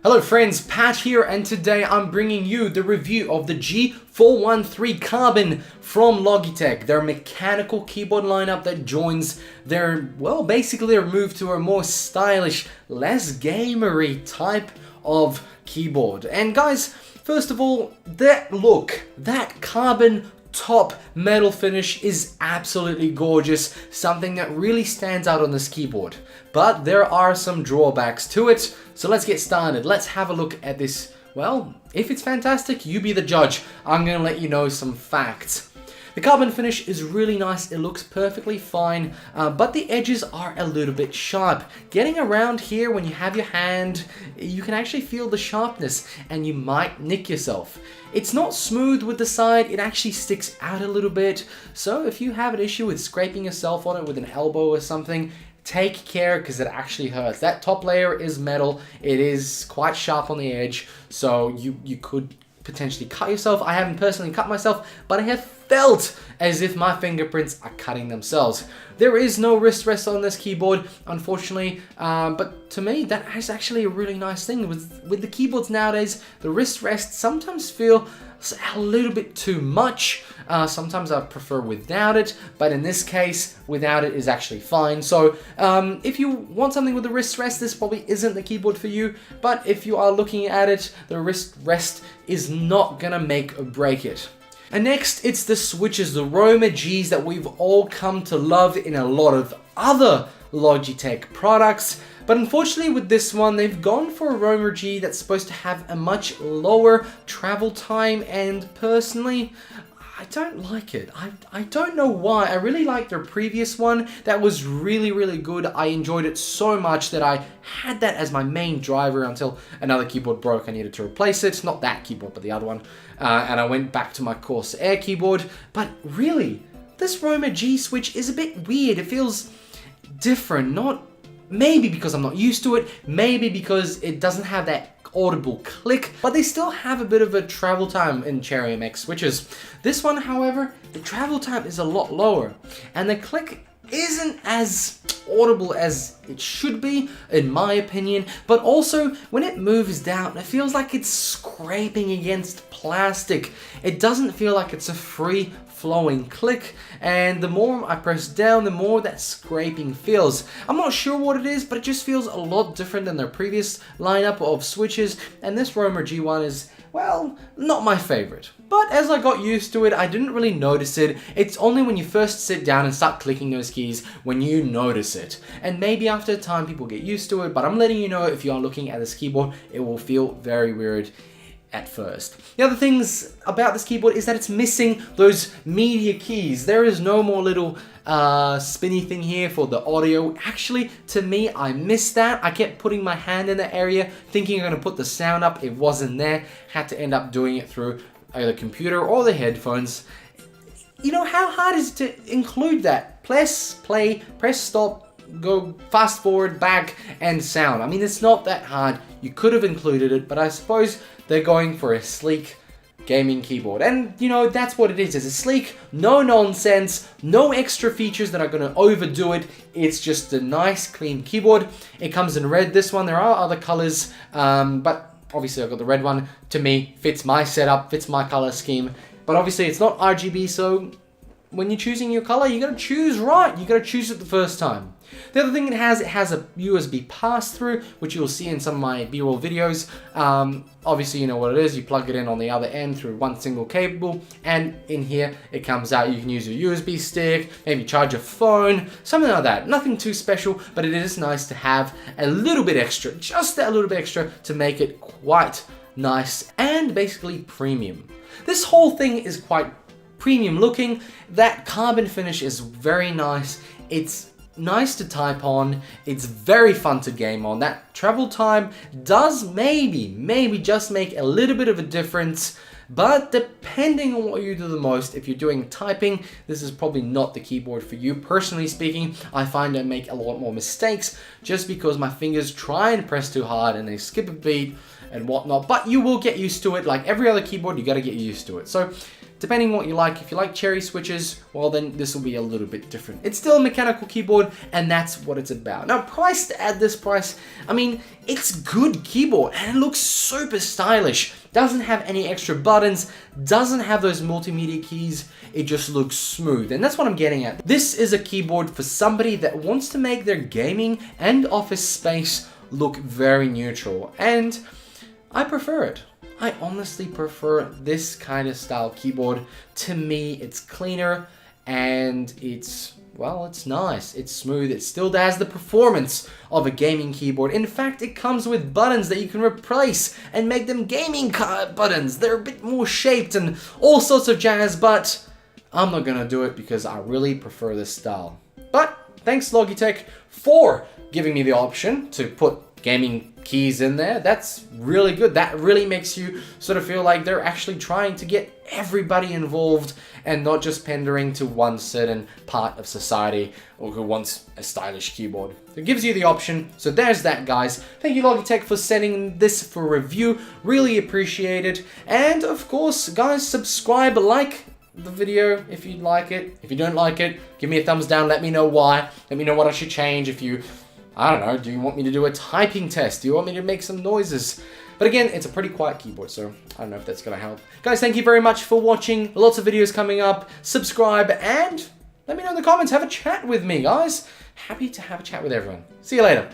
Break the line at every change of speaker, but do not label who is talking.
Hello friends, Pat here, and today I'm bringing you the review of the G413 Carbon from Logitech, their mechanical keyboard lineup that joins their, well, basically their move to a more stylish, less gamery type of keyboard. And guys, first of all, that look, that carbon top metal finish is absolutely gorgeous, something that really stands out on this keyboard. But there are some drawbacks to it, so let's get started. Let's have a look at this. Well, if it's fantastic, you be the judge. I'm gonna let you know some facts. The carbon finish is really nice, it looks perfectly fine, but the edges are a little bit sharp. Getting around here when you have your hand, you can actually feel the sharpness and you might nick yourself. It's not smooth with the side, it actually sticks out a little bit, so if you have an issue with scraping yourself on it with an elbow or something, take care because it actually hurts. That top layer is metal, it is quite sharp on the edge, so you could potentially cut yourself. I haven't personally cut myself, but I have felt as if my fingerprints are cutting themselves. There is no wrist rest on this keyboard, unfortunately, but to me, that is actually a really nice thing. With the keyboards nowadays, the wrist rests sometimes feel a little bit too much. Sometimes I prefer without it, but in this case, without it is actually fine. So if you want something with a wrist rest, this probably isn't the keyboard for you, but if you are looking at it, the wrist rest is not gonna make or break it. And next, it's the switches, the Roma Gs that we've all come to love in a lot of other Logitech products. But unfortunately with this one, they've gone for a Roma G that's supposed to have a much lower travel time, and personally, I don't like it. I don't know why. I really liked their previous one. That was really good. I enjoyed it so much that I had that as my main driver until another keyboard broke. I needed to replace it. Not that keyboard, but the other one. And I went back to my Corsair keyboard. But really, this Roma G switch is a bit weird. It feels different. Maybe because I'm not used to it. Maybe because it doesn't have that audible click, but they still have a bit of a travel time in Cherry MX switches. This one, however, the travel time is a lot lower, and the click isn't as audible as it should be, in my opinion, but also when it moves down, it feels like it's scraping against plastic. It doesn't feel like it's a free flowing click, and the more I press down, the more that scraping feels. I'm not sure what it is, but it just feels a lot different than their previous lineup of switches, and this Roma G1 is, well, not my favorite. But as I got used to it, I didn't really notice it. It's only when you first sit down and start clicking those keys when you notice it. And maybe after a time people get used to it, but I'm letting you know, if you are looking at this keyboard, it will feel very weird at first. The other things about this keyboard is that it's missing those media keys. There is no more little spinny thing here for the audio. Actually, to me, I missed that. I kept putting my hand in the area thinking I'm gonna put the sound up. It wasn't there. Had to end up doing it through either the computer or the headphones. You know, how hard is it to include that? Press play, press stop, go fast forward, back, and sound. I mean, it's not that hard. You could have included it, but I suppose they're going for a sleek gaming keyboard. And, you know, that's what it is. It's a sleek, no nonsense, no extra features that are going to overdo it. It's just a nice, clean keyboard. It comes in red, this one. There are other colors, but obviously I've got the red one. To me, fits my setup, fits my color scheme. But obviously it's not RGB, so when you're choosing your color, you gotta choose right. You gotta choose it the first time. The other thing it has a USB pass-through, which you'll see in some of my B-roll videos. Obviously, you know what it is. You plug it in on the other end through one single cable, and in here it comes out. You can use your USB stick, maybe charge your phone, something like that. Nothing too special, but it is nice to have a little bit extra, just a little bit extra, to make it quite nice and basically premium. This whole thing is quite premium looking. That carbon finish is very nice. It's nice to type on. It's very fun to game on. That travel time does maybe just make a little bit of a difference, but depending on what you do the most, if you're doing typing, this is probably not the keyboard for you. Personally speaking, I find I make a lot more mistakes just because my fingers try and press too hard and they skip a beat and whatnot, but you will get used to it. Like every other keyboard, you got to get used to it. So depending on what you like. If you like cherry switches, well then this will be a little bit different. It's still a mechanical keyboard, and that's what it's about. Now, priced at this price, I mean, it's good keyboard, and it looks super stylish. Doesn't have any extra buttons, doesn't have those multimedia keys, it just looks smooth, and that's what I'm getting at. This is a keyboard for somebody that wants to make their gaming and office space look very neutral, and I prefer it. I honestly prefer this kind of style keyboard. To me, it's cleaner and it's, well, it's nice, it's smooth, it still has the performance of a gaming keyboard. In fact, it comes with buttons that you can replace and make them gaming buttons. They're a bit more shaped and all sorts of jazz, but I'm not gonna do it because I really prefer this style. But thanks Logitech for giving me the option to put gaming keys in there. That's really good. That really makes you sort of feel like they're actually trying to get everybody involved and not just pandering to one certain part of society or who wants a stylish keyboard. It gives you the option. So there's that, guys. Thank you Logitech for sending this for review. Really appreciate it. And of course, guys, subscribe, like the video if you like it. If you don't like it, give me a thumbs down. Let me know why. Let me know what I should change. If you, I don't know, do you want me to do a typing test? Do you want me to make some noises? But again, it's a pretty quiet keyboard, so I don't know if that's gonna help. Guys, thank you very much for watching. Lots of videos coming up. Subscribe and let me know in the comments. Have a chat with me, guys. Happy to have a chat with everyone. See you later.